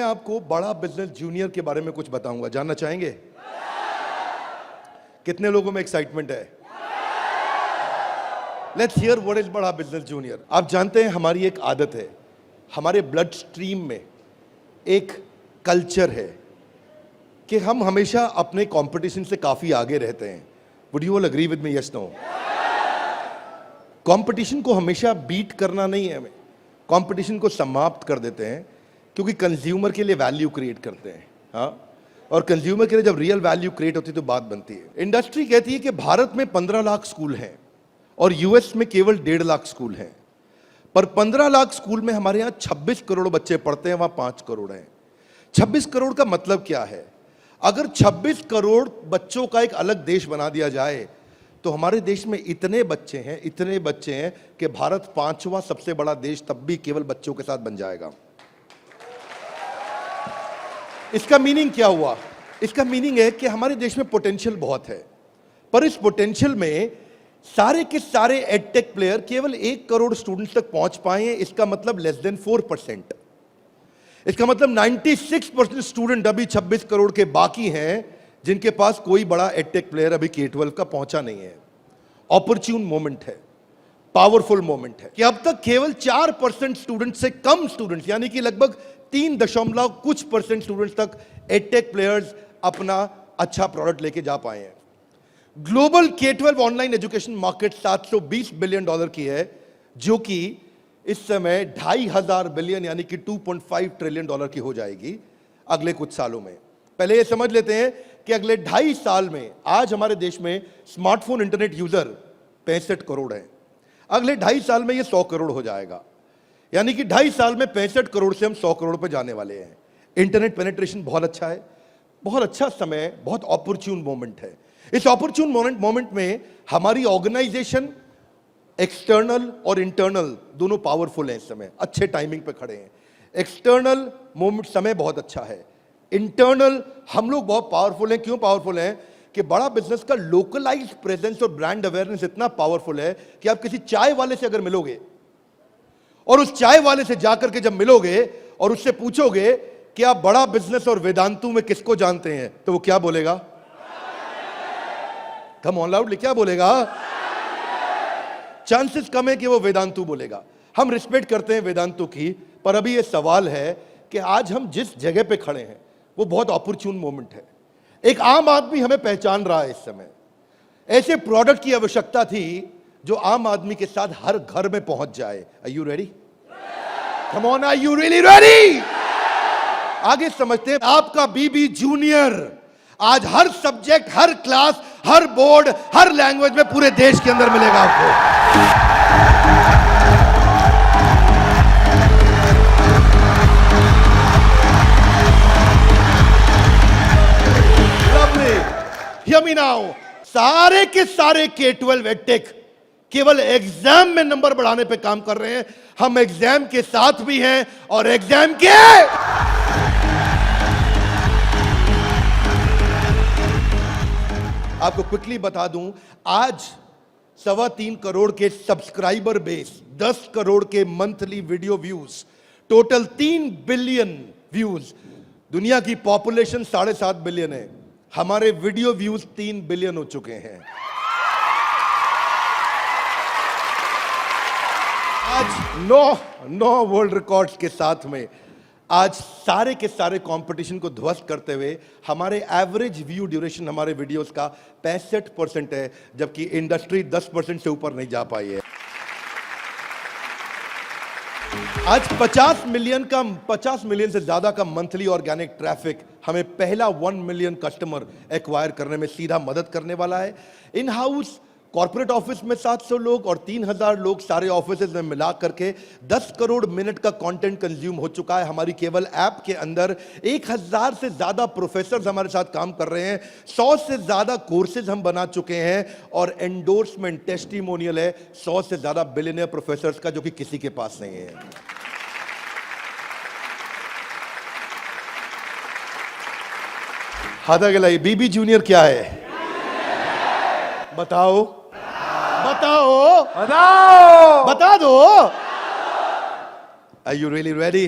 आपको बड़ा business junior के बारे में कुछ बताऊंगा, जानना चाहेंगे? कितने लोगों में एक्साइटमेंट है? लेट्स हियर व्हाट इज बड़ा बिजनेस जूनियर। आप जानते हैं हमारी एक आदत है, हमारे ब्लड स्ट्रीम में एक कल्चर है कि हम हमेशा अपने कंपटीशन से काफी आगे रहते हैं। Would you all agree with me? Yes no? Competition को हमेशा बीट करना नहीं है, हमें कंपटीशन को समाप्त कर देते हैं, क्योंकि कंज्यूमर के लिए वैल्यू क्रिएट करते हैं। हाँ, और कंज्यूमर के लिए जब रियल वैल्यू क्रिएट होती है तो बात बनती है। इंडस्ट्री कहती है कि भारत में 15 लाख स्कूल हैं और यूएस में केवल 1.5 लाख स्कूल हैं, पर 15 लाख स्कूल में हमारे यहाँ 26 करोड़ बच्चे पढ़ते हैं, वहां 5 करोड़ हैं। 26 करोड़ का मतलब क्या है? अगर 26 करोड़ बच्चों का एक अलग देश बना दिया जाए तो हमारे देश में इतने बच्चे हैं कि भारत 5वां सबसे बड़ा देश तब भी केवल बच्चों के साथ बन जाएगा। इसका मीनिंग क्या हुआ? इसका मीनिंग है कि हमारे देश में पोटेंशियल बहुत है, पर इस पोटेंशियल में सारे के सारे एडटेक प्लेयर केवल 1 करोड़ स्टूडेंट्स तक पहुंच पाए हैं। इसका मतलब लेस देन 4%। इसका मतलब 96% स्टूडेंट अभी 26 करोड़ के बाकी हैं, जिनके पास कोई बड़ा एडटेक प्लेयर अभी K-12 का पहुंचा नहीं है। ऑपर्च्यून मोमेंट है, पावरफुल मोमेंट है कि अब तक केवल 4% स्टूडेंट से कम स्टूडेंट्स, यानी कि लगभग 3 कुछ % स्टूडेंट्स तक एडटेक प्लेयर्स अपना अच्छा प्रोडक्ट लेके जा पाए हैं। Global K-12 online education market $720 billion की है, जो कि इस समय 2,500 बिलियन यानी कि $2.5 ट्रिलियन की हो जाएगी अगले कुछ सालों में। पहले ये समझ लेते हैं कि अगले 2.5 साल में आज हमारे देश में स्मार्टफोन इंटरनेट यूजर 65 करोड़ हैं। अगले 2.5 साल में ये 100 करोड़ हो जाएगा, यानी कि 2.5 साल में 65 करोड़ से हम 100 करोड़ पे जाने वाले हैं। इंटरनेट पेनिट्रेशन बहुत अच्छा है, बहुत अच्छा समय, बहुत अपॉर्चुन मोमेंट है। इस अपॉर्चुन मोमेंट में हमारी ऑर्गेनाइजेशन एक्सटर्नल और इंटरनल दोनों पावरफुल हैं। इस समय अच्छे टाइमिंग पे खड़े हैं। एक्सटर्नल मोमेंट समय बहुत अच्छा है, इंटरनल हम लोग बहुत पावरफुल हैं। क्यों पावरफुल हैं? कि बड़ा बिजनेस का लोकलाइज्ड प्रेजेंस और ब्रांड अवेयरनेस इतना पावरफुल है कि आप किसी चाय वाले से अगर मिलोगे और उस चाय वाले से जाकर के जब मिलोगे और उससे पूछोगे कि आप बड़ा बिजनेस और वेदांतु में किसको जानते हैं, तो वो क्या बोलेगा? कम ऑन लाउडली, क्या बोलेगा? चांसेस कम है कि वो वेदांतु बोलेगा। हम रिस्पेक्ट करते हैं वेदांतु की, पर अभी ये सवाल है कि आज हम जिस जगह पे खड़े हैं वो बहुत अपॉर्चुन मोमेंट है। एक आम आदमी हमें पहचान रहा है। इस समय ऐसे प्रोडक्ट की आवश्यकता थी जो आम आदमी के साथ हर घर में पहुंच जाए। Are you ready? Come on, are you really ready? आगे समझते हैं। आपका बीबी जूनियर आज हर सब्जेक्ट, हर क्लास, हर बोर्ड, हर लैंग्वेज में पूरे देश के अंदर मिलेगा आपको। Hear me now. सारे के सारे K-12 एडटेक केवल एग्जाम में नंबर बढ़ाने पे काम कर रहे हैं। हम एग्जाम के साथ भी हैं और एग्जाम के आपको क्विकली बता दूं, आज 3.25 करोड़ के सब्सक्राइबर बेस, 10 करोड़ के monthly video views, total 3 billion views. दुनिया की पॉपुलेशन 7.5 बिलियन है, हमारे वीडियो व्यूज 3 बिलियन हो चुके हैं। आज 9 वर्ल्ड रिकॉर्ड्स के साथ में आज सारे के सारे कंपटीशन को ध्वस्त करते हुए हमारे एवरेज व्यू ड्यूरेशन हमारे वीडियोस का 65% है, जबकि इंडस्ट्री 10% से ऊपर नहीं जा पाई है। आज 50 मिलियन से ज्यादा का मंथली ऑर्गेनिक ट्रैफिक हमें पहला 1 मिलियन कस्टमर एक्वायर करने में सीधा मदद करने वाला है। इन हाउस कॉर्पोरेट ऑफिस में 700 लोग और 3,000 लोग सारे ऑफिसेज में मिला करके 10 करोड़ मिनट का कंटेंट कंज्यूम हो चुका है। हमारी केवल ऐप के अंदर 1,000 से ज्यादा प्रोफेसर हमारे साथ काम कर रहे हैं। 100 से ज्यादा कोर्सेज हम बना चुके हैं और एंडोर्समेंट टेस्टिमोनियल है 100 से ज्यादा बिलियनियर प्रोफेसर्स का, जो कि किसी के पास नहीं है। हाथ आगे लाइए। बीबी जूनियर क्या है? बताओ बताओ बताओ, बता दो। Are you really ready?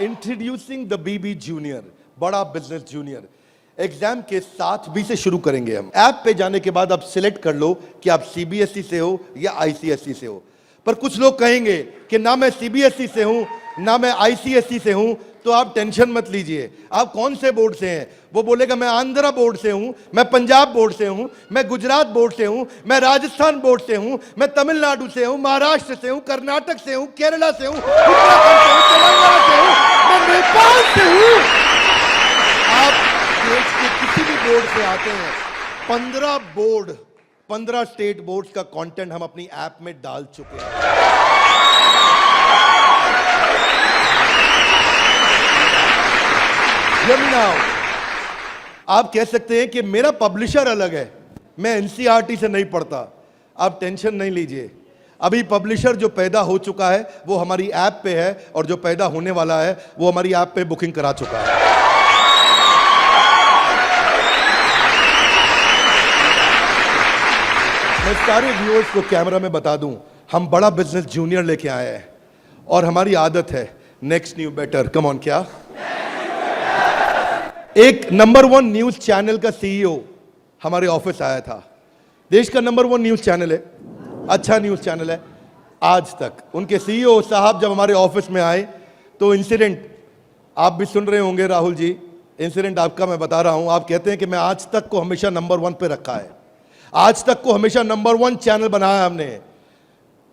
Introducing the BB junior, बड़ा बिजनेस जूनियर। एग्जाम के साथ बी से शुरू करेंगे हम। ऐप पे जाने के बाद आप सिलेक्ट कर लो कि आप सीबीएसई से हो या आईसीएसई से हो। पर कुछ लोग कहेंगे कि ना मैं सीबीएसई से हूं ना मैं आईसीएसई से हूं, तो आप टेंशन मत लीजिए। आप कौन से बोर्ड से हैं? वो बोलेगा मैं आंध्रा बोर्ड से हूं, मैं पंजाब बोर्ड से हूं, मैं गुजरात बोर्ड से हूं, मैं राजस्थान बोर्ड से हूं, मैं तमिलनाडु से हूं, महाराष्ट्र से हूं, कर्नाटक से हूं, केरला से हूं, उत्तराखंड से हूं, तेलंगाना से हूं, मैं नेपाल से हूं। आप देश के किसी भी बोर्ड से आते हैं, 15 स्टेट बोर्ड्स का कंटेंट हम अपनी ऐप में डाल चुके हैं। आप कह सकते हैं कि मेरा पब्लिशर अलग है, मैं एनसीईआरटी से नहीं पढ़ता। आप टेंशन नहीं लीजिए, अभी पब्लिशर जो पैदा हो चुका है वो हमारी ऐप पे है, और जो पैदा होने वाला है वो हमारी ऐप पे बुकिंग करा चुका है। मैं सारे व्यूअर्स को कैमरा में बता दूं, हम बड़ा बिजनेस जूनियर लेके आए हैं, और हमारी आदत है next new better. Come on, क्या एक नंबर 1 न्यूज चैनल का सीईओ हमारे ऑफिस आया था। देश का नंबर 1 न्यूज चैनल है, अच्छा न्यूज चैनल है। आज तक उनके सीईओ साहब जब हमारे ऑफिस में आए तो इंसिडेंट आप भी सुन रहे होंगे राहुल जी, इंसिडेंट आपका मैं बता रहा हूं। आप कहते हैं कि मैं आज तक को हमेशा नंबर 1 पे रखा है, आज तक को हमेशा नंबर 1 चैनल बनाया हमने।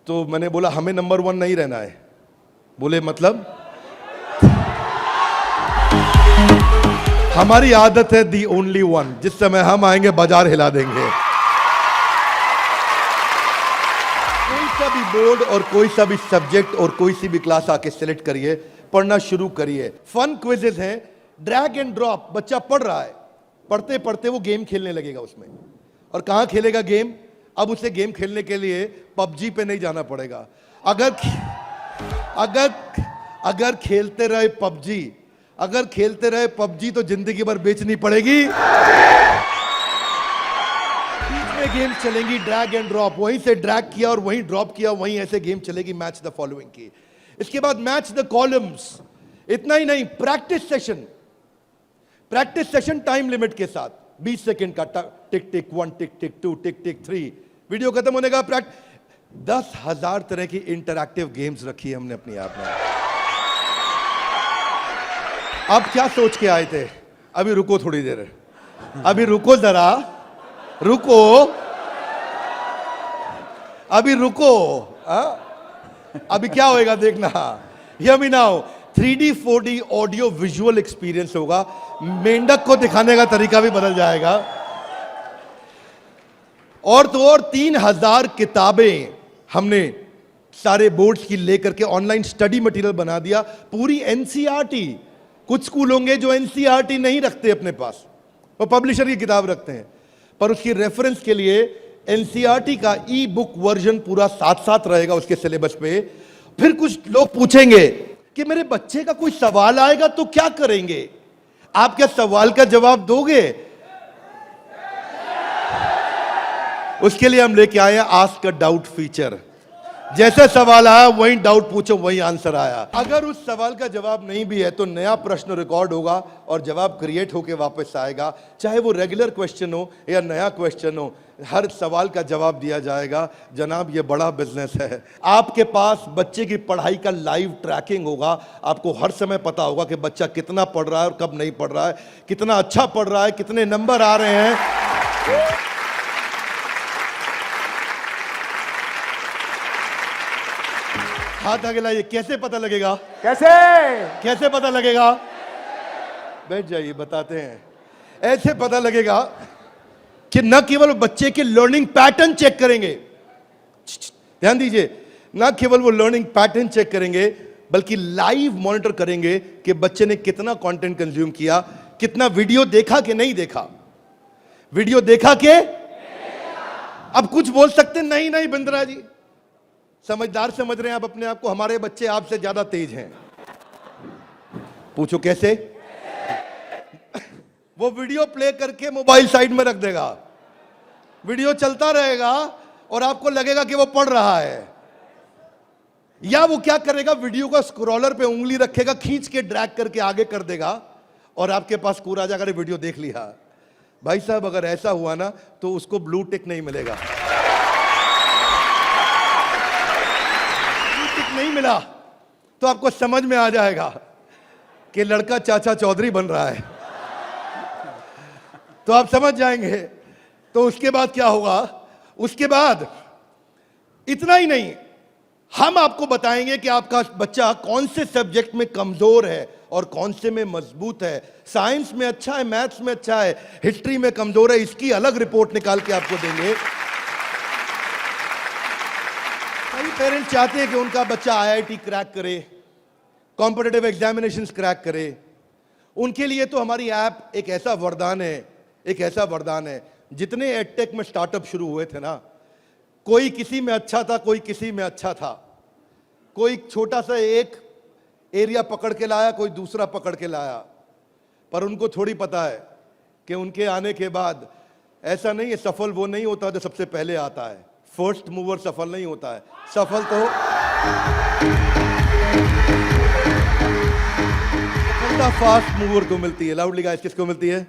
तो मैंने बोला हमें नंबर 1 नहीं रहना है। बोले मतलब? हमारी आदत है दी ओनली वन, जिस समय हम आएंगे बाजार हिला देंगे। कोई सा भी बोर्ड और कोई सा भी सब्जेक्ट और कोई सी भी क्लास आके सिलेक्ट करिए, पढ़ना शुरू करिए। फन क्विजेज हैं, ड्रैग एंड ड्रॉप। बच्चा पढ़ रहा है, पढ़ते पढ़ते वो गेम खेलने लगेगा उसमें। और कहां खेलेगा गेम? अब उसे गेम खेलने के लिए पबजी पे नहीं जाना पड़ेगा। अगर खेलते रहे पबजी, अगर खेलते रहे पबजी तो जिंदगी भर बेचनी पड़ेगी। बीच में गेम चलेंगी ड्रैग एंड ड्रॉप, वहीं से ड्रैग किया और वहीं ड्रॉप किया, वहीं ऐसे गेम चलेगी मैच द फॉलोइंग की। इसके बाद मैच द कॉलम्स। इतना ही नहीं, प्रैक्टिस सेशन टाइम लिमिट के साथ 20 सेकंड का, टिक टिक 1, टिक टिक 2, टिक टिक 3, वीडियो खत्म होने का 10,000 तरह की इंटरैक्टिव गेम्स रखी है हमने अपनी ऐप में। आप क्या सोच के आए थे? अभी रुको थोड़ी देर, अभी रुको जरा, रुको, अभी रुको। अभी क्या होएगा देखना। Hear me now, 3D 4D audio visual experience होगा। मेंढक को दिखाने का तरीका भी बदल जाएगा। और तो और 3000 किताबें हमने सारे बोर्ड्स की लेकर के ऑनलाइन स्टडी मटेरियल बना दिया। पूरी एनसीईआरटी। कुछ स्कूल होंगे जो एनसीईआरटी नहीं रखते अपने पास, वो पब्लिशर की किताब रखते हैं, पर उसकी रेफरेंस के लिए एनसीईआरटी का ई बुक वर्जन पूरा साथ साथ रहेगा उसके सिलेबस पे। फिर कुछ लोग पूछेंगे कि मेरे बच्चे का कोई सवाल आएगा तो क्या करेंगे? आप क्या सवाल का जवाब दोगे? उसके लिए हम लेके आए हैं आस्क अ डाउट फीचर। जैसे सवाल आया वही डाउट पूछो, वही आंसर आया। अगर उस सवाल का जवाब नहीं भी है तो नया प्रश्न रिकॉर्ड होगा और जवाब क्रिएट होके वापस आएगा। चाहे वो रेगुलर क्वेश्चन हो या नया क्वेश्चन हो, हर सवाल का जवाब दिया जाएगा। जनाब, ये बड़ा बिजनेस है। आपके पास बच्चे की पढ़ाई का लाइव ट्रैकिंग होगा। आपको हर समय पता होगा कि बच्चा कितना पढ़ रहा है और कब नहीं पढ़ रहा है, कितना अच्छा पढ़ रहा है, कितने नंबर आ रहे हैं। हाथ आगे लाइए। कैसे पता लगेगा? कैसे पता लगेगा? बैठ जाइए, बताते हैं। ऐसे पता लगेगा कि न केवल बच्चे के लर्निंग पैटर्न चेक करेंगे, ध्यान दीजिए, न केवल वो लर्निंग पैटर्न चेक करेंगे बल्कि लाइव मॉनिटर करेंगे कि बच्चे ने कितना कंटेंट कंज्यूम किया, कितना वीडियो देखा कि नहीं देखा, वीडियो देखा कि। अब कुछ बोल सकते नहीं नहीं बिंद्रा जी, समझदार समझ रहे हैं आप अपने आप को, हमारे बच्चे आपसे ज्यादा तेज हैं। पूछो कैसे? वो वीडियो प्ले करके मोबाइल साइड में रख देगा, वीडियो चलता रहेगा और आपको लगेगा कि वो पढ़ रहा है। या वो क्या करेगा, वीडियो का स्क्रॉलर पे उंगली रखेगा, खींच के ड्रैग करके आगे कर देगा और आपके पास स्कोर आ जाएगा, अरे वीडियो देख लिया। भाई साहब अगर ऐसा हुआ ना तो उसको ब्लू टिक नहीं मिलेगा। ब्लू टिक नहीं मिला तो आपको समझ में आ जाएगा कि लड़का चाचा चौधरी बन रहा है, तो आप समझ जाएंगे। तो उसके बाद क्या होगा, उसके बाद इतना ही नहीं, हम आपको बताएंगे कि आपका बच्चा कौन से सब्जेक्ट में कमजोर है और कौन से में मजबूत है। साइंस में अच्छा है, मैथ्स में अच्छा है, हिस्ट्री में कमजोर है, इसकी अलग रिपोर्ट निकाल के आपको देंगे। कई पेरेंट्स चाहते हैं कि उनका बच्चा आईआईटी क्रैक करे, कॉम्पिटिटिव एग्जामिनेशंस क्रैक करे। उनके लिए तो हमारी ऐप एक ऐसा वरदान है, एक ऐसा वरदान है। जितने एडटेक में स्टार्टअप शुरू हुए थे ना, कोई किसी में अच्छा था, कोई किसी में अच्छा था, कोई छोटा सा एक एरिया पकड़ के लाया, कोई दूसरा पकड़ के लाया, पर उनको थोड़ी पता है कि उनके आने के बाद ऐसा नहीं है, सफल वो नहीं होता जो सबसे पहले आता है। फर्स्ट मूवर सफल नहीं होता है, सफल तो फास्ट मूवर को मिलती है। लाउडली गाइस, किसको मिलती है?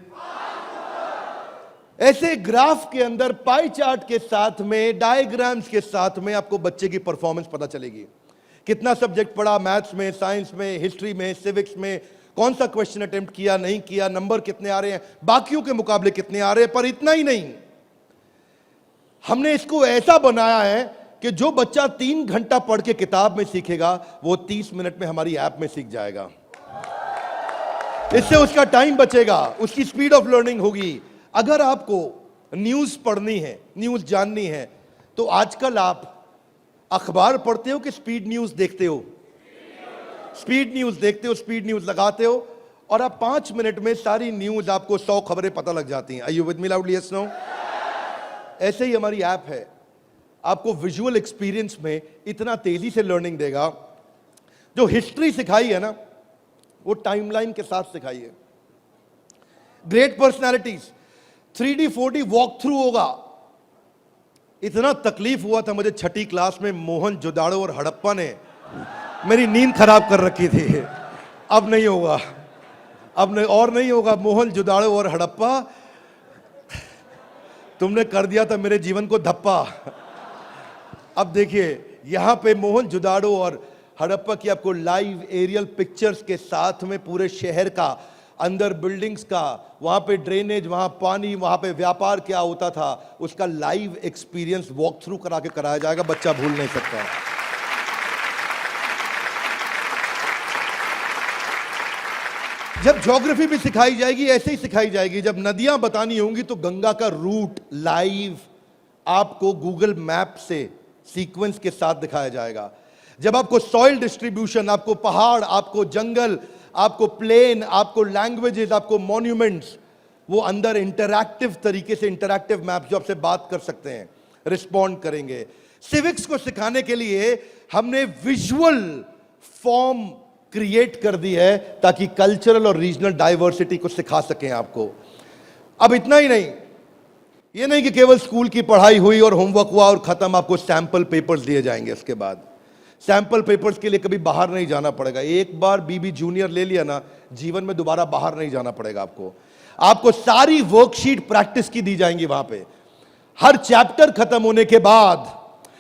ऐसे ग्राफ के अंदर पाई चार्ट के साथ में, डायग्राम्स के साथ में आपको बच्चे की परफॉर्मेंस पता चलेगी। कितना सब्जेक्ट पढ़ा, मैथ्स में, साइंस में, हिस्ट्री में, सिविक्स में, कौन सा क्वेश्चन अटेम्प्ट किया, नहीं किया, नंबर कितने आ रहे हैं, बाकियों के मुकाबले कितने आ रहे हैं। पर इतना ही नहीं, हमने इसको ऐसा बनाया है कि जो बच्चा 3 घंटा पढ़ के किताब में सीखेगा, वो 30 मिनट में हमारी ऐप में सीख जाएगा। इससे उसका टाइम बचेगा, उसकी स्पीड ऑफ लर्निंग होगी। अगर आपको न्यूज पढ़नी है, न्यूज जाननी है, तो आजकल आप अखबार पढ़ते हो कि स्पीड न्यूज देखते हो? स्पीड न्यूज देखते हो, स्पीड न्यूज लगाते हो और आप 5 मिनट में सारी न्यूज, आपको 100 खबरें पता लग जाती हैं। Are you with me loudly? Yes, no? ऐसे ही हमारी ऐप है, आपको विजुअल एक्सपीरियंस में इतना तेजी से लर्निंग देगा। जो हिस्ट्री सिखाई है ना, वो टाइमलाइन के साथ सिखाई है। Great personalities 3D 4D walk through होगा। इतना तकलीफ हुआ था मुझे 6ठी क्लास में, मोहन जोदाड़ो और हड़प्पा ने मेरी नींद खराब कर रखी थी। अब नहीं होगा, अब नहीं, और नहीं होगा। मोहन जोदाड़ो और हड़प्पा, तुमने कर दिया था मेरे जीवन को धप्पा। अब देखिए, यहां पे मोहन जोदाड़ो और हड़प्पा की आपको लाइव एरियल पिक्चर्स के साथ में पूरे शहर का, अंदर बिल्डिंग्स का, वहां पे ड्रेनेज, वहां पानी, वहां पे व्यापार क्या होता था, उसका लाइव एक्सपीरियंस वॉक थ्रू करा के कराया जाएगा। बच्चा भूल नहीं सकता। जब ज्योग्राफी भी सिखाई जाएगी, ऐसे ही सिखाई जाएगी। जब नदियां बतानी होंगी तो गंगा का रूट लाइव आपको गूगल मैप से सीक्वेंस के साथ दिखाया जाएगा। जब आपको सॉइल डिस्ट्रीब्यूशन, आपको पहाड़, आपको जंगल, आपको प्लेन, आपको लैंग्वेजेस, आपको मॉन्यूमेंट्स, वो अंदर इंटरैक्टिव तरीके से, इंटरैक्टिव मैप जो आपसे बात कर सकते हैं, रिस्पॉन्ड करेंगे। सिविक्स को सिखाने के लिए हमने विजुअल फॉर्म क्रिएट कर दी है ताकि कल्चरल और रीजनल डाइवर्सिटी को सिखा सकें आपको। अब इतना ही नहीं, ये नहीं कि केवल स्कूल की पढ़ाई हुई और होमवर्क हुआ और खत्म, आपको सैंपल पेपर्स दिए जाएंगे। इसके बाद सैंपल पेपर्स के लिए कभी बाहर नहीं जाना पड़ेगा। एक बार बीबी जूनियर ले लिया ना, जीवन में दोबारा बाहर नहीं जाना पड़ेगा आपको। आपको सारी वर्कशीट प्रैक्टिस की दी जाएंगी वहां पे। हर चैप्टर खत्म होने के बाद,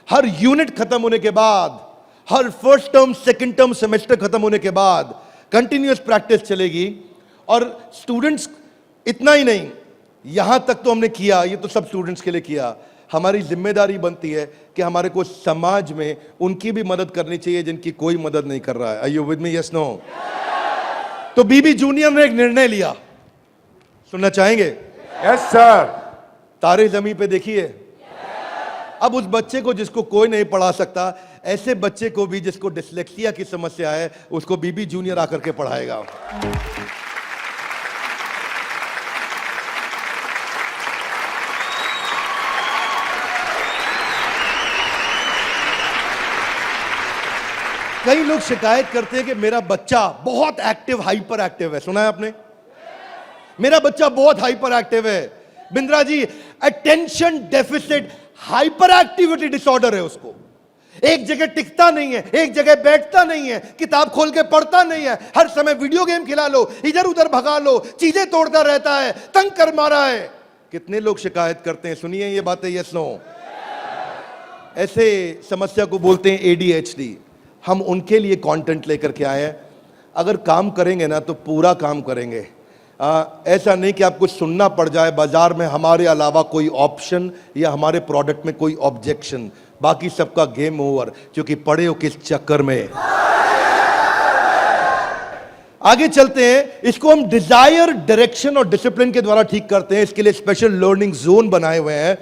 हर यूनिट खत्म होने के बाद, हर first term, second term, semester खत्म होने के बाद कंटिन्यूअस प्रैक्टिस चलेगी। और स्टूडेंट्स, इतना ही नहीं, यहां तक तो हमने किया, ये तो सब स्टूडेंट्स के लिए किया। हमारी जिम्मेदारी बनती है कि हमारे को समाज में उनकी भी मदद करनी चाहिए जिनकी कोई मदद नहीं कर रहा है। Are you with me? Yes, no? तो बीबी जूनियर ने एक निर्णय लिया, सुनना चाहेंगे? Yes sir. तारे जमीन पे देखिए। अब उस बच्चे को जिसको कोई नहीं पढ़ा सकता, ऐसे बच्चे को भी जिसको डिसलेक्सिया की समस्या है, उसको बीबी जूनियर आकर के पढ़ाएगा। कई लोग शिकायत करते हैं कि मेरा बच्चा बहुत एक्टिव, हाइपर एक्टिव है। सुना है आपने? मेरा बच्चा बहुत हाइपर एक्टिव है। Bindra ji, attention deficit hyper activity disorder है उसको। एक जगह टिकता नहीं है, एक जगह बैठता नहीं है, किताब खोल के पढ़ता नहीं है, हर समय वीडियो गेम खिला लो, इधर उधर भगा लो, चीजें तोड़ता रहता है, तंग कर मारा है। कितने लोग शिकायत करते हैं, सुनिए ये बातें, यस नो। ऐसे समस्या को बोलते हैं ADHD। हम उनके लिए कंटेंट लेकर के आए हैं। अगर काम करेंगे ना तो पूरा काम करेंगे। ऐसा नहीं कि आपको सुनना पड़ जाए बाजार में हमारे अलावा कोई ऑप्शन या हमारे प्रोडक्ट में कोई ऑब्जेक्शन, बाकी सबका गेम ओवर, क्योंकि पड़े हो किस चक्कर में। आगे चलते हैं। इसको हम डिजायर, डायरेक्शन और डिसिप्लिन के द्वारा ठीक करते हैं। इसके लिए स्पेशल लर्निंग जोन बनाए हुए हैं।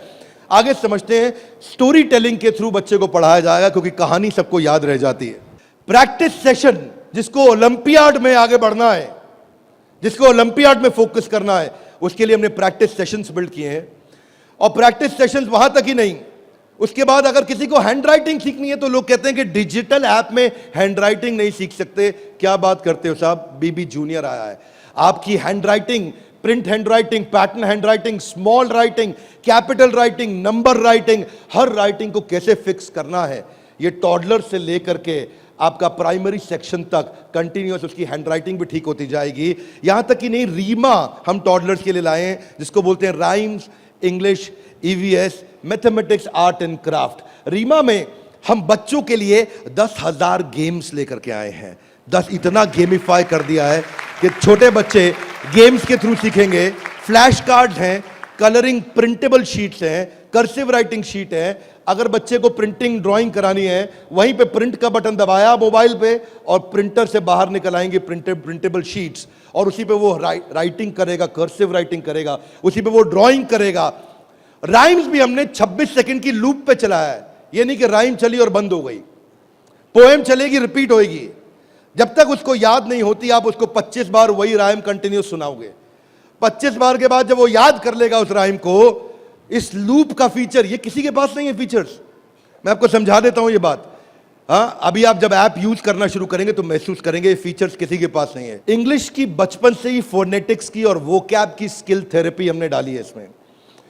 आगे समझते हैं। स्टोरी टेलिंग के थ्रू बच्चे को पढ़ाया जाएगा, क्योंकि कहानी सबको याद रह जाती है। प्रैक्टिस सेशन, जिसको ओलंपियाड में आगे बढ़ना है, जिसको ओलंपियाड में फोकस करना है, उसके लिए हमने प्रैक्टिस सेशंस बिल्ड किए हैं। और प्रैक्टिस सेशंस वहां तक ही नहीं, उसके बाद अगर किसी को हैंड राइटिंग सीखनी है तो लोग कहते हैं कि डिजिटल ऐप में हैंड राइटिंग नहीं सीख सकते। क्या बात करते हो साहब, बीबी जूनियर आया है। आपकी handwriting, print handwriting, pattern handwriting, small writing, capital writing, number writing, हर राइटिंग को कैसे फिक्स करना है, ये टॉडलर से लेकर के आपका प्राइमरी सेक्शन तक कंटिन्यूअस उसकी हैंडराइटिंग भी ठीक होती जाएगी। यहां तक कि नहीं, रीमा हम टॉडलर्स के लिए लाए हैं, जिसको बोलते हैं rhymes, English, EVS, mathematics, art and craft. रीमा में हम बच्चों के लिए 10,000 गेम्स लेकर के आए हैं। 10 इतना गेमिफाई कर दिया है कि छोटे बच्चे गेम्स के थ्रू सीखेंगे। फ्लैश कार्ड्स हैं, कलरिंग प्रिंटेबल शीट्स हैं, कर्सिव राइटिंग शीट है। अगर बच्चे को प्रिंटिंग ड्राइंग करानी है, वहीं पे प्रिंट का बटन दबाया मोबाइल पे और प्रिंटर से बाहर निकल आएंगे प्रिंटेबल शीट्स, और उसी पे वो राइटिंग करेगा, कर्सिव राइटिंग करेगा, उसी पे वो ड्राइंग करेगा। राइम्स भी हमने 26 सेकंड की लूप पे चलाया है। ये नहीं कि राइम चली और बंद हो गई, पोएम चलेगी, रिपीट होएगी। जब तक उसको याद नहीं होती, आप उसको 25 बार वही राइम कंटिन्यूस सुनाओगे। 25 बार के बाद जब वो याद कर लेगा उस राइम को, इस लूप का फीचर ये किसी के पास नहीं है। फीचर्स मैं आपको समझा देता हूं ये बात। हाँ, अभी आप जब ऐप यूज करना शुरू करेंगे तो महसूस करेंगे ये फीचर्स किसी के पास नहीं है। इंग्लिश की बचपन से ही फोनेटिक्स की और वोकैब की स्किल थेरेपी हमने डाली है इसमें।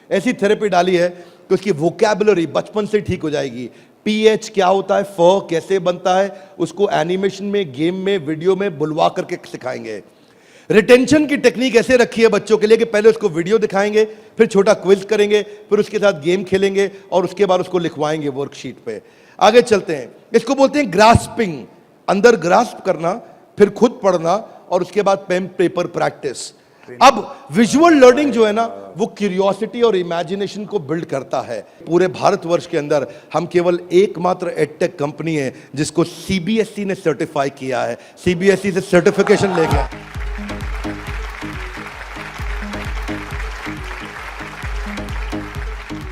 ऐसी थेरेपी डाली है कि उसकी वोकैबुलरी बचपन से ठीक हो जाएगी। PH क्या होता है, फ कैसे बनता है, उसको एनिमेशन में, गेम में, वीडियो में बुलवा करके सिखाएंगे। रिटेंशन की टेक्निक ऐसे रखी है बच्चों के लिए कि पहले उसको वीडियो दिखाएंगे, फिर छोटा क्विज करेंगे, फिर उसके साथ गेम खेलेंगे और उसके बाद उसको लिखवाएंगे वर्कशीट पे। आगे चलते हैं। इसको बोलते हैं ग्रास्पिंग, अंदर ग्रास्प करना, फिर खुद पढ़ना और उसके बाद पेन पेपर प्रैक्टिस। अब विजुअल लर्निंग जो है ना, वो क्यूरियोसिटी और इमेजिनेशन को बिल्ड करता है। पूरे भारतवर्ष के अंदर हम केवल एकमात्र एडटेक कंपनी है जिसको CBSE ने सर्टिफाई किया है। CBSE से सर्टिफिकेशन ले गया।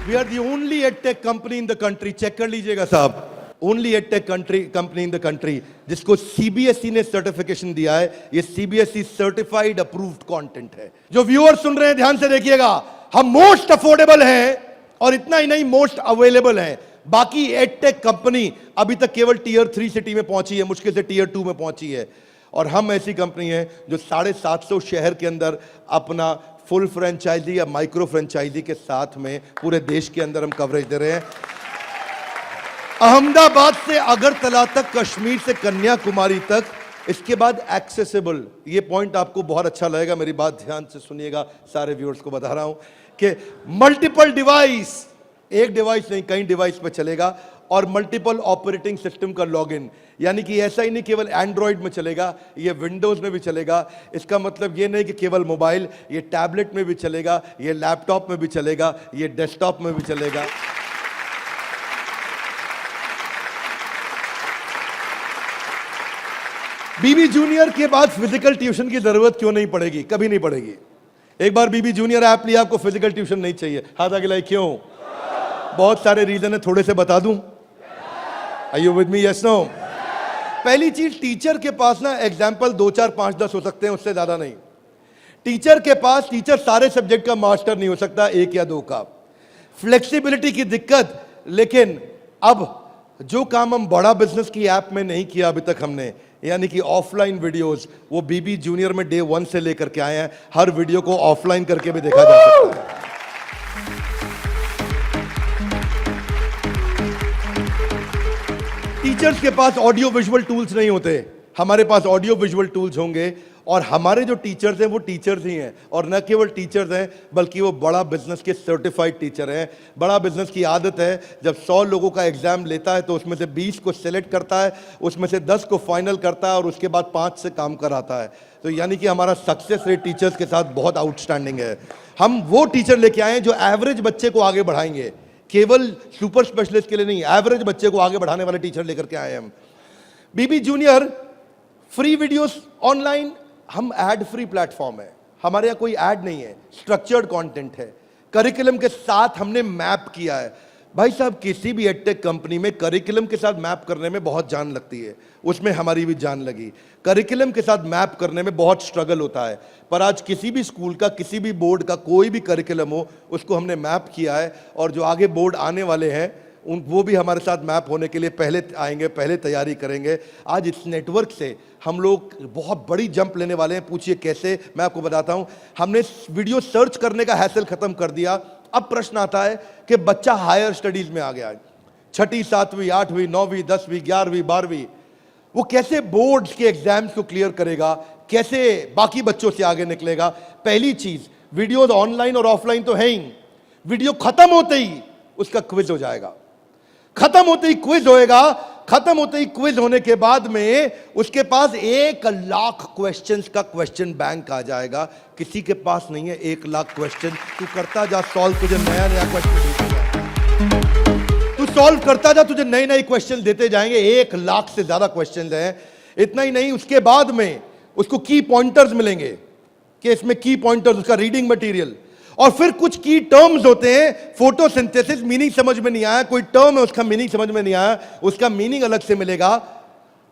We are the only edtech company in the country, check कर लीजिएगा साहब, only edtech company in the country जिसको CBSE ने सर्टिफिकेशन दिया है। ये CBSE सर्टिफाइड अप्रूव्ड कंटेंट है। जो व्यूअर सुन रहे हैं ध्यान से देखिएगा, हम मोस्ट अफोर्डेबल हैं और इतना ही नहीं, मोस्ट अवेलेबल हैं। बाकी एडटेक कंपनी अभी तक केवल Tier 3 सिटी में पहुंची है, मुश्किल से Tier 2 में पहुंची है। और हम ऐसी कंपनी है जो 750 शहर के अंदर अपना फुल फ्रेंचाइजी या माइक्रो फ्रेंचाइजी के साथ में पूरे देश के अंदर हम कवरेज दे रहे हैं। अहमदाबाद से अगरतला तक, कश्मीर से कन्याकुमारी तक, इसके बाद एक्सेसिबल। ये पॉइंट आपको बहुत अच्छा लगेगा, मेरी बात ध्यान से सुनिएगा, सारे व्यूअर्स को बता रहा हूं कि मल्टीपल डिवाइस, एक डिवाइस नहीं कई डिवाइस पे चलेगा, और मल्टीपल ऑपरेटिंग सिस्टम का लॉगिन। यानी कि ऐसा ही नहीं केवल एंड्रॉइड में चलेगा, ये विंडोज में भी चलेगा। इसका मतलब ये नहीं कि केवल मोबाइल, ये टैबलेट में भी चलेगा, ये लैपटॉप में भी चलेगा, ये डेस्कटॉप में भी चलेगा। बीबी जूनियर के बाद फिजिकल ट्यूशन की जरूरत क्यों नहीं पड़ेगी? कभी नहीं पड़ेगी। एक बार बीबी जूनियर ऐप लिया, आपको फिजिकल ट्यूशन नहीं चाहिए। हाथ आगे लाइए, क्यों? बहुत सारे रीजन है, थोड़े से बता दूं। Are you with me? Yes no? पहली चीज, टीचर के पास ना एग्जाम्पल 2, 4, 5, 10 हो सकते हैं, उससे ज्यादा नहीं। टीचर के पास, टीचर सारे सब्जेक्ट का मास्टर नहीं हो सकता, 1 या 2 का। फ्लेक्सिबिलिटी की दिक्कत। लेकिन अब जो काम हम बड़ा बिजनेस की ऐप में नहीं किया अभी तक हमने, यानी कि ऑफलाइन वीडियोस, वो बीबी जूनियर में डे 1 से लेकर के आए हैं। हर वीडियो को ऑफलाइन करके भी देखा जा सकता है। टीचर्स के पास ऑडियो विजुअल टूल्स नहीं होते, हमारे पास ऑडियो विजुअल टूल्स होंगे। और हमारे जो टीचर्स हैं वो टीचर्स ही हैं, और न केवल टीचर्स हैं बल्कि वो बड़ा बिजनेस के सर्टिफाइड टीचर हैं। बड़ा बिजनेस की आदत है, जब 100 लोगों का एग्जाम लेता है तो उसमें से 20 को सिलेक्ट करता है, उसमें से 10 को फाइनल करता है और उसके बाद 5 से काम कराता है। तो यानी कि हमारा सक्सेस रेट टीचर्स के साथ बहुत आउटस्टैंडिंग है। हम वो टीचर लेके आए हैं जो एवरेज बच्चे को आगे बढ़ाएंगे, केवल सुपर स्पेशलिस्ट के लिए नहीं, एवरेज बच्चे को आगे बढ़ाने वाले टीचर लेकर के आए हैं हम। बीबी जूनियर फ्री वीडियोस ऑनलाइन, हम एड फ्री प्लेटफॉर्म है, हमारे यहाँ कोई ऐड नहीं है, स्ट्रक्चर्ड कंटेंट है, करिकुलम के साथ हमने मैप किया है। भाई साहब, किसी भी एडटेक कंपनी में करिकुलम के साथ मैप करने में बहुत जान लगती है, उसमें हमारी भी जान लगी। करिकुलम के साथ मैप करने में बहुत स्ट्रगल होता है, पर आज किसी भी स्कूल का, किसी भी बोर्ड का कोई भी करिकुलम हो, उसको हमने मैप किया है। और जो आगे बोर्ड आने वाले हैं वो भी हमारे साथ मैप होने के लिए पहले आएंगे, पहले तैयारी करेंगे। आज इस नेटवर्क से हम लोग बहुत बड़ी जंप लेने वाले हैं। पूछिए कैसे, मैं आपको बताता हूं। हमने वीडियो सर्च करने का हैसल खत्म कर दिया। अब प्रश्न आता है कि बच्चा हायर स्टडीज में आ गया है, 6ठी 7वीं 8वीं 9वीं 10वीं 11वीं 12वीं, वो कैसे बोर्ड्स के एग्जाम्स को क्लियर करेगा, कैसे बाकी बच्चों से आगे निकलेगा। पहली चीज, वीडियोज ऑनलाइन और ऑफलाइन तो है ही, वीडियो खत्म होते ही उसका क्विज हो जाएगा, खत्म होते ही क्विज होएगा। खत्म होते ही क्विज होने के बाद में उसके पास 1 लाख क्वेश्चंस का क्वेश्चन बैंक आ जाएगा। किसी के पास नहीं है 1 लाख क्वेश्चन। तू करता जा सॉल्व, तुझे नया नया क्वेश्चन, तू सॉल्व करता जा, तुझे नए नए क्वेश्चन देते जाएंगे। 1 लाख से ज्यादा क्वेश्चन हैं। इतना ही नहीं, उसके बाद में उसको की पॉइंटर्स मिलेंगे कि इसमें की पॉइंटर्स, उसका रीडिंग मटेरियल, और फिर कुछ की टर्म्स होते हैं। फोटोसिंथेसिस मीनिंग समझ में नहीं आया, कोई टर्म है उसका मीनिंग समझ में नहीं आया, उसका मीनिंग अलग से मिलेगा।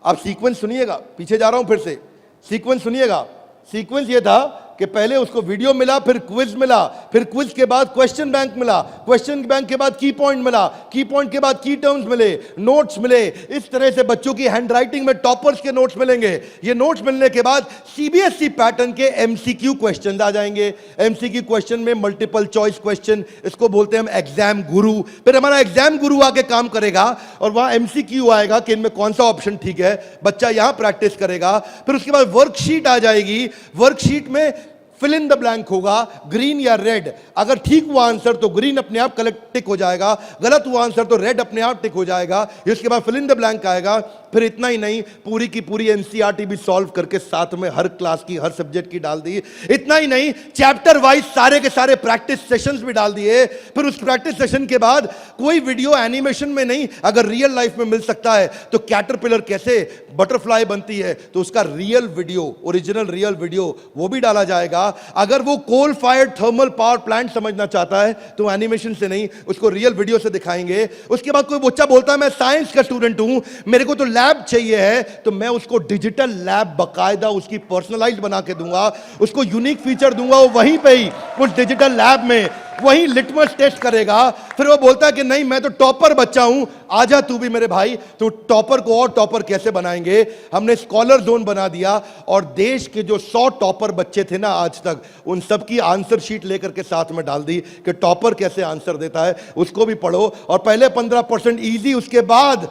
आप सीक्वेंस सुनिएगा, पीछे जा रहा हूं फिर से, सीक्वेंस सुनिएगा। सीक्वेंस ये था कि पहले उसको वीडियो मिला, फिर क्विज मिला, फिर क्विज के बाद क्वेश्चन बैंक मिला, क्वेश्चन बैंक के बाद की पॉइंट मिला, की पॉइंट के बाद की टर्म्स मिले, नोट्स मिले। इस तरह से बच्चों की हैंडराइटिंग में टॉपर्स के नोट्स मिलेंगे। ये नोट्स मिलने के बाद सीबीएसई पैटर्न के एमसीक्यू क्वेश्चन आ जाएंगे। एमसीक्यू क्वेश्चन में मल्टीपल चॉइस क्वेश्चन, इसको बोलते हैं हम एग्जाम गुरु। फिर हमारा एग्जाम गुरु आके काम करेगा और वहां एमसीक्यू आएगा कि इनमें कौन सा ऑप्शन ठीक है, बच्चा यहां प्रैक्टिस करेगा। फिर उसके बाद वर्कशीट आ जाएगी, वर्कशीट में फिल इन द ब्लैंक होगा, ग्रीन या रेड। अगर ठीक हुआ आंसर तो ग्रीन अपने आप कलेक्ट टिक हो जाएगा, गलत हुआ आंसर तो रेड अपने आप टिक हो जाएगा। इसके बाद फिल इन द ब्लैंक आएगा। फिर इतना ही नहीं, पूरी की पूरी एनसीईआरटी भी सॉल्व करके साथ में हर क्लास की, हर सब्जेक्ट की डाल दी। इतना ही नहीं, चैप्टर वाइज सारे के सारे प्रैक्टिस सेशंस भी डाल दिए। फिर उस प्रैक्टिस सेशन के बाद कोई वीडियो एनिमेशन में नहीं, अगर रियल लाइफ में मिल सकता है तो कैटरपिलर कैसे बटरफ्लाई बनती है तो उसका real video, original real video वो भी डाला जाएगा। अगर वो coal fired thermal power plant समझना चाहता है तो एनिमेशन से नहीं, उसको रियल वीडियो से दिखाएंगे। उसके बाद कोई बच्चा बोलता है मैं साइंस का स्टूडेंट हूं, मेरे को तो लैब चाहिए है, तो मैं उसको डिजिटल लैब बकायदा उसकी पर्सनलाइज्ड बना के दूंगा, उसको यूनिक फीचर दूंगा। वो वहीं पे ही उस डिजिटल लैब में वही लिटमस टेस्ट करेगा। फिर वो बोलता है कि नहीं मैं तो टॉपर बच्चा हूं, आजा तू भी मेरे भाई। तो टॉपर को और टॉपर कैसे बनाएंगे, हमने स्कॉलर जोन बना दिया। और देश के जो 100 टॉपर बच्चे थे ना आज तक, उन सब की आंसर शीट लेकर के साथ में डाल दी कि टॉपर कैसे आंसर देता है, उसको भी पढ़ो। और पहले 15% इजी, उसके बाद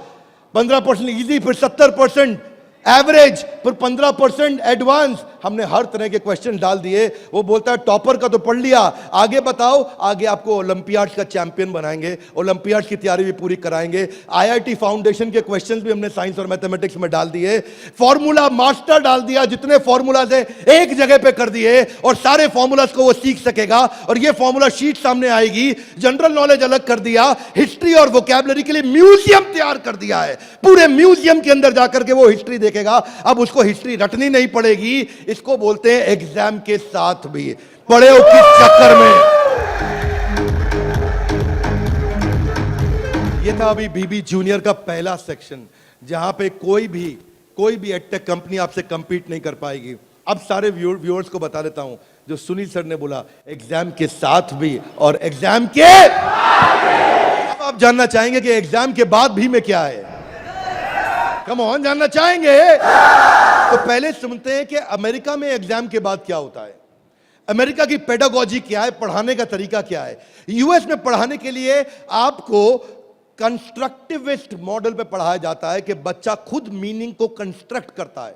15% इजी, फिर 70% एवरेज, फिर 15% एडवांस। हमने हर तरह के क्वेश्चन डाल दिए। वो बोलता है टॉपर का तो पढ़ लिया, आगे बताओ। आगे आपको ओलंपियाड्स का चैंपियन बनाएंगे, ओलंपियाड्स की तैयारी भी पूरी कराएंगे। आईआईटी फाउंडेशन के क्वेश्चंस भी हमने साइंस और मैथमेटिक्स में डाल दिए। फॉर्मूला मास्टर डाल दिया, जितने फॉर्मूलाज है एक जगह पे कर दिए और सारे फॉर्मूलाज को वो सीख सकेगा। और ये फॉर्मूला शीट सामने आएगी। जनरल नॉलेज अलग कर दिया, हिस्ट्री और वोकैबुलरी के लिए म्यूजियम तैयार कर दिया है। पूरे म्यूजियम के अंदर जाकर के वो हिस्ट्री देखेगा। अब उसको हिस्ट्री रटनी नहीं पड़ेगी। इसको बोलते हैं एग्जाम के साथ भी पढ़े हो किस चक्कर में। ये था अभी बीबी जूनियर का पहला सेक्शन, जहां पे कोई भी एडटेक कंपनी आपसे कंपीट नहीं कर पाएगी। अब सारे व्यूअर्स को बता देता हूं, जो सुनील सर ने बोला एग्जाम के साथ भी और एग्जाम के, अब आप जानना चाहेंगे कि एग्जाम के बाद भी में क्या है। कम ऑन, जानना चाहेंगे तो पहले सुनते हैं कि अमेरिका में एग्जाम के बाद क्या होता है, अमेरिका की पेडागोजी क्या है, पढ़ाने का तरीका क्या है। यूएस में पढ़ाने के लिए आपको कंस्ट्रक्टिविस्ट मॉडल पे पढ़ाया जाता है कि बच्चा खुद मीनिंग को कंस्ट्रक्ट करता है,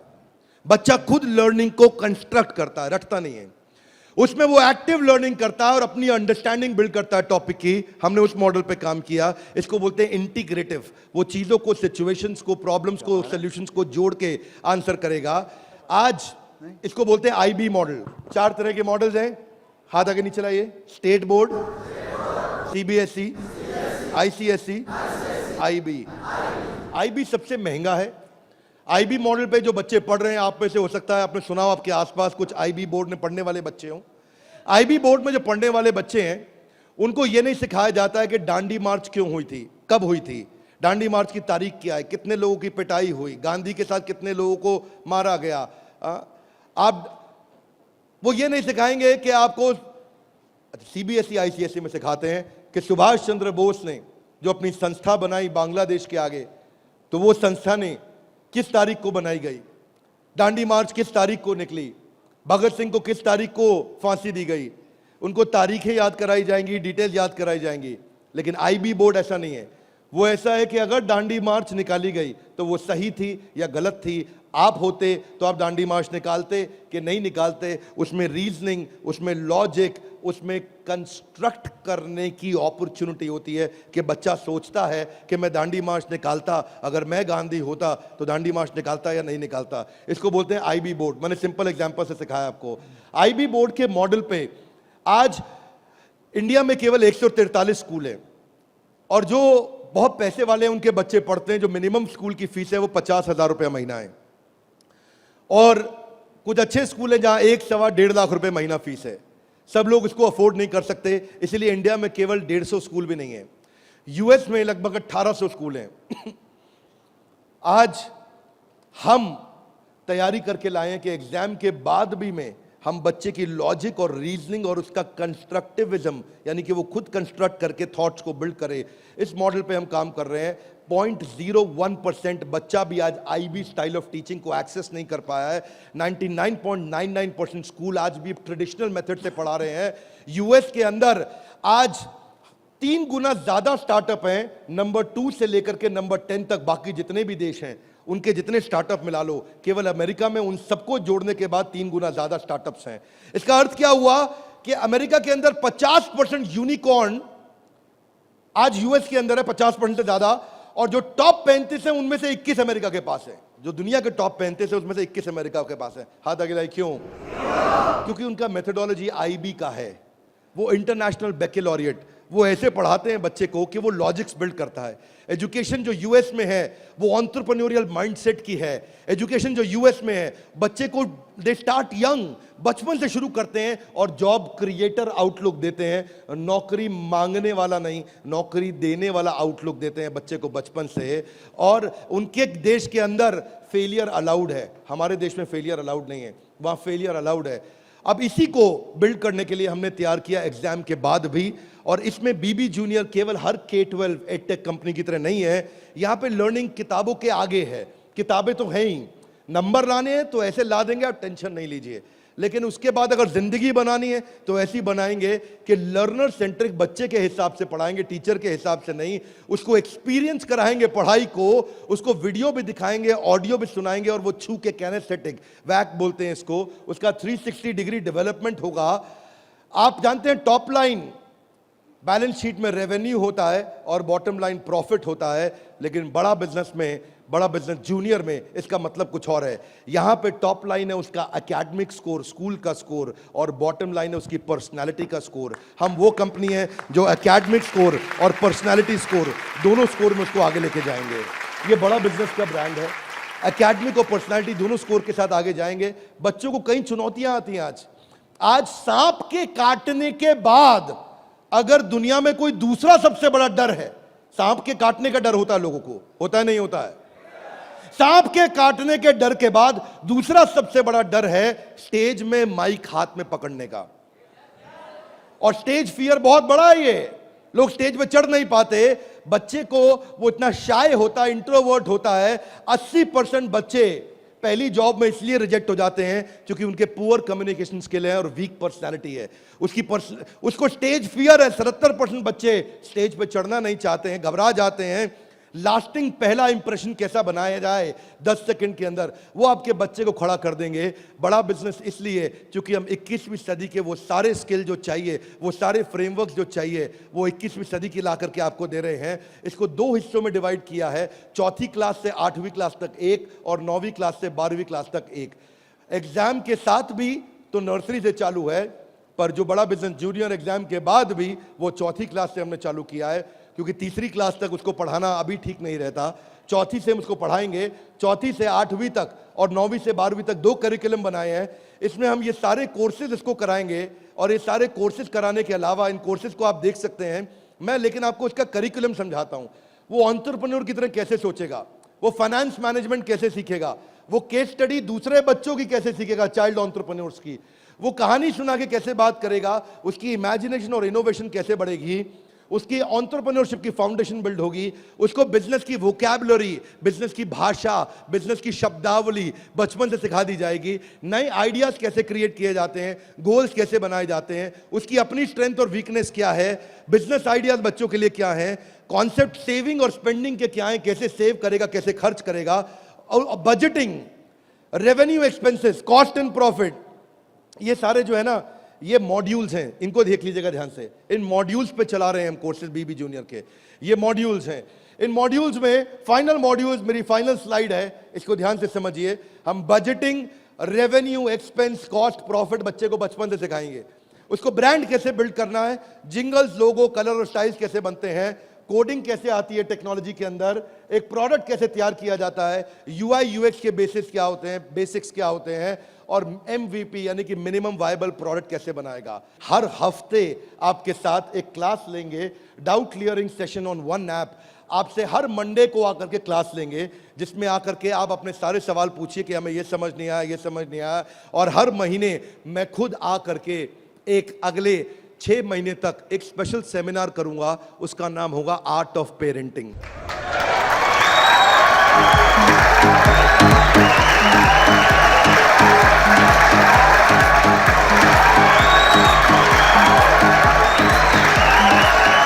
बच्चा खुद लर्निंग को कंस्ट्रक्ट करता है, रटता नहीं है। उसमें वो एक्टिव लर्निंग करता है और अपनी अंडरस्टैंडिंग बिल्ड करता है टॉपिक की। हमने उस मॉडल पे काम किया। इसको बोलते हैं इंटीग्रेटिव। वो चीजों को, सिचुएशंस को, प्रॉब्लम्स को, सॉल्यूशंस को जोड़ के आंसर करेगा। आज इसको बोलते हैं आईबी मॉडल। 4 तरह के मॉडल्स हैं, हाथ आगे नीचे लाइए। State board, CBSE, ICSE, IB. IB सबसे महंगा है। आईबी मॉडल पे जो बच्चे पढ़ रहे हैं, आप में से हो सकता है आपने सुना हो, आपके आसपास कुछ आईबी बोर्ड में पढ़ने वाले बच्चे हों। आईबी बोर्ड में जो पढ़ने वाले बच्चे हैं, उनको ये नहीं सिखाया जाता है कि डांडी मार्च क्यों हुई थी, कब हुई थी, डांडी मार्च की तारीख क्या है, कितने लोगों की पिटाई हुई, गांधी के साथ कितने लोगों को मारा गया। वो ये नहीं सिखाएंगे कि आपको, सीबीएसई आईसीएसई में सिखाते हैं कि सुभाष चंद्र बोस ने जो अपनी संस्था बनाई बांग्लादेश के आगे, तो वो संस्था ने किस तारीख को बनाई गई, डांडी मार्च किस तारीख को निकली, भगत सिंह को किस तारीख को फांसी दी गई। उनको तारीखें याद कराई जाएंगी, डिटेल याद कराई जाएंगी। लेकिन आईबी बोर्ड ऐसा नहीं है। वो ऐसा है कि अगर डांडी मार्च निकाली गई तो वो सही थी या गलत थी। आप होते तो आप डांडी मार्च निकालते कि नहीं निकालते। उसमें रीजनिंग, उसमें लॉजिक, उसमें कंस्ट्रक्ट करने की अपॉर्चुनिटी होती है कि बच्चा सोचता है कि मैं डांडी मार्च निकालता, अगर मैं गांधी होता तो डांडी मार्च निकालता या नहीं निकालता। इसको बोलते हैं आईबी बोर्ड। मैंने सिंपल एग्जांपल से सिखाया आपको। आईबी बोर्ड के मॉडल पे आज इंडिया में केवल 143 स्कूल हैं, और जो बहुत पैसे वाले उनके बच्चे पढ़ते हैं, जो मिनिमम स्कूल की फीस है वो 50,000 रुपये महीना है। और कुछ अच्छे स्कूल हैं जहां 1-1.5 लाख रुपए महीना फीस है। सब लोग इसको अफोर्ड नहीं कर सकते, इसलिए इंडिया में केवल 150 स्कूल भी नहीं है। यूएस में लगभग 1800 स्कूल हैं। आज हम तैयारी करके लाए हैं कि एग्जाम के बाद भी में हम बच्चे की लॉजिक और रीजनिंग और उसका कंस्ट्रक्टिविज्म, यानी कि वो खुद कंस्ट्रक्ट करके थॉट्स को बिल्ड करे, इस मॉडल पे हम काम कर रहे हैं। 0.01% बच्चा भी आज आईबी स्टाइल ऑफ टीचिंग को एक्सेस नहीं कर पाया है। 99.99% स्कूल आज भी ट्रेडिशनल मेथड से पढ़ा रहे हैं। यूएस के अंदर आज 3 गुना ज्यादा स्टार्टअप हैं, नंबर 2 से लेकर के नंबर 10 तक। बाकी जितने भी देश हैं उनके जितने स्टार्टअप मिला लो, केवल अमेरिका में उन सबको जोड़ने के बाद 3 गुना ज्यादा स्टार्टअप्स हैं। इसका अर्थ क्या हुआ कि अमेरिका के अंदर 50% यूनिकॉर्न आज यूएस के अंदर है, 50% से ज्यादा। और जो टॉप 35 है उनमें से 21 अमेरिका के पास है। जो दुनिया के टॉप 35 है उसमें से 21 अमेरिका के पास है। हाथ आगे लाइए। क्यों? क्योंकि उनका मेथोडोलॉजी आईबी का है। वो इंटरनेशनल बैकलॉरिएट, वो ऐसे पढ़ाते हैं बच्चे को कि वो लॉजिक्स बिल्ड करता है। एजुकेशन जो यूएस में है वो एंटरप्रेन्योरियल माइंडसेट की है। एजुकेशन जो यूएस में है, बच्चे को दे स्टार्ट यंग, बचपन से शुरू करते हैं और जॉब क्रिएटर आउटलुक देते हैं। नौकरी मांगने वाला नहीं, नौकरी देने वाला आउटलुक देते हैं बच्चे को बचपन से। और उनके देश के अंदर फेलियर अलाउड है, हमारे देश में फेलियर अलाउड नहीं है, वहां फेलियर अलाउड है। अब इसी को बिल्ड करने के लिए हमने तैयार किया एग्जाम के बाद भी। और इसमें बीबी जूनियर केवल हर K-12 एडटेक कंपनी की तरह नहीं है। यहां पे लर्निंग किताबों के आगे है। किताबें तो हैं ही, नंबर लाने हैं तो ऐसे ला देंगे, आप टेंशन नहीं लीजिए। लेकिन उसके बाद अगर जिंदगी बनानी है तो ऐसी बनाएंगे कि लर्नर सेंट्रिक, बच्चे के हिसाब से पढ़ाएंगे, टीचर के हिसाब से नहीं। उसको एक्सपीरियंस कराएंगे पढ़ाई को, उसको वीडियो भी दिखाएंगे, ऑडियो भी सुनाएंगे, और वो छू के कैनेस्थेटिक, वैक बोलते हैं इसको, उसका 360 डिग्री डेवलपमेंट होगा। आप जानते हैं टॉप लाइन बैलेंस शीट में रेवेन्यू होता है और बॉटम लाइन प्रॉफिट होता है, लेकिन बड़ा बिजनेस में, बड़ा बिजनेस जूनियर में इसका मतलब कुछ और है। यहां पे टॉप लाइन है उसका एकेडमिक स्कोर, स्कूल का स्कोर, और बॉटम लाइन है उसकी पर्सनालिटी का स्कोर। हम वो कंपनी है जो एकेडमिक स्कोर और पर्सनालिटी स्कोर, दोनों स्कोर में उसको आगे लेके जाएंगे। ये बड़ा बिजनेस का ब्रांड है। एकेडमिक और पर्सनालिटी दोनों स्कोर के साथ आगे जाएंगे। बच्चों को कई चुनौतियां आती हैं। आज सांप के काटने के बाद अगर दुनिया में कोई दूसरा सबसे बड़ा डर है, सांप के काटने का डर होता है लोगों को, होता है नहीं होता है? सांप के काटने के डर के बाद दूसरा सबसे बड़ा डर है स्टेज में माइक हाथ में पकड़ने का। और स्टेज फियर बहुत बड़ा है। ये लोग स्टेज पे चढ़ नहीं पाते। बच्चे को वो इतना शाय होता है, इंट्रोवर्ट होता है। 80% बच्चे पहली जॉब में इसलिए रिजेक्ट हो जाते हैं क्योंकि उनके पुअर कम्युनिकेशन स्किल है और वीक पर्सनालिटी है। उसको स्टेज फियर है। 77% बच्चे स्टेज पे चढ़ना नहीं चाहते हैं, घबरा जाते हैं। लास्टिंग पहला इंप्रेशन कैसा बनाया जाए 10 सेकंड के अंदर, वो आपके बच्चे को खड़ा कर देंगे। बड़ा बिजनेस इसलिए क्योंकि हम 21वीं सदी के वो सारे स्किल जो चाहिए, वो सारे फ्रेमवर्क जो चाहिए, वो 21वीं सदी की ला करके आपको दे रहे हैं। इसको 2 हिस्सों में डिवाइड किया है, 4th क्लास से 8वीं क्लास तक एक और 9वीं क्लास से 12वीं क्लास तक एक। एग्जाम के साथ भी तो नर्सरी से चालू है, पर जो बड़ा बिजनेस जूनियर एग्जाम के बाद भी वो 4th क्लास से हमने चालू किया है, क्योंकि 3री क्लास तक उसको पढ़ाना अभी ठीक नहीं रहता। 4th से हम उसको पढ़ाएंगे, 4th से 8वीं तक और 9वीं से 12वीं तक 2 करिकुलम बनाए हैं। इसमें हम ये सारे कोर्सेज इसको कराएंगे और ये सारे कोर्सेज कराने के अलावा इन कोर्सेज को आप देख सकते हैं मैं, लेकिन आपको इसका करिकुलम समझाता हूँ। वो एंटरप्रेन्योर की तरह कैसे सोचेगा, वो फाइनेंस मैनेजमेंट कैसे सीखेगा, वो केस स्टडी दूसरे बच्चों की कैसे सीखेगा, चाइल्ड एंटरप्रेन्योर्स की, वो कहानी सुना के कैसे बात करेगा, उसकी इमेजिनेशन और इनोवेशन कैसे बढ़ेगी, उसकी एंटरप्रेन्योरशिप की फाउंडेशन बिल्ड होगी, उसको बिजनेस की वोकैबुलरी, बिजनेस की भाषा, बिजनेस की शब्दावली बचपन से सिखा दी जाएगी। नए आइडियाज कैसे क्रिएट किए जाते हैं, गोल्स कैसे बनाए जाते हैं, उसकी अपनी स्ट्रेंथ और वीकनेस क्या है, बिजनेस आइडियाज बच्चों के लिए क्या है, कॉन्सेप्ट सेविंग और स्पेंडिंग के क्या है, कैसे सेव करेगा, कैसे खर्च करेगा, और budgeting, revenue expenses, cost and profit, ये सारे जो है ना ये मॉड्यूल्स हैं। इनको देख लीजिएगा ध्यान से। इन मॉड्यूल्स पे चला रहे हैं हम कोर्सेज बीबी जूनियर के। ये मॉड्यूल्स हैं। इन मॉड्यूल्स में फाइनल मॉड्यूल्स, मेरी फाइनल स्लाइड है, इसको ध्यान से समझिए। हम budgeting, revenue, expense, cost, profit बच्चे को बचपन से सिखाएंगे। उसको ब्रांड कैसे बिल्ड करना है, जिंगल्स, लोगो, कलर और स्टाइल्स कैसे बनते हैं, कोडिंग कैसे आती है टेक्नोलॉजी के अंदर, एक प्रोडक्ट कैसे तैयार किया जाता है, यूआई यूएक्स के बेसिस क्या होते हैं, बेसिक्स क्या होते हैं, और एमवीपी यानी कि मिनिमम वायबल प्रोडक्ट कैसे बनाएगा। हर हफ्ते आपके साथ एक क्लास लेंगे, doubt clearing session on one app. आपसे हर मंडे को आकर के क्लास लेंगे, जिसमें आकर के आप अपने सारे सवाल पूछिए कि हमें ये समझ नहीं आया, ये समझ नहीं आया। और हर महीने मैं खुद आकर के एक अगले 6 महीने तक एक स्पेशल सेमिनार करूंगा, उसका नाम होगा आर्ट ऑफ पेरेंटिंग।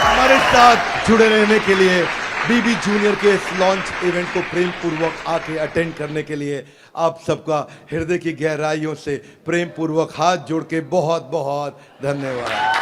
हमारे साथ जुड़े रहने के लिए, बीबी जूनियर के इस लॉन्च इवेंट को प्रेम पूर्वक आके अटेंड करने के लिए आप सबका हृदय की गहराइयों से प्रेम पूर्वक हाथ जोड़ के बहुत बहुत धन्यवाद।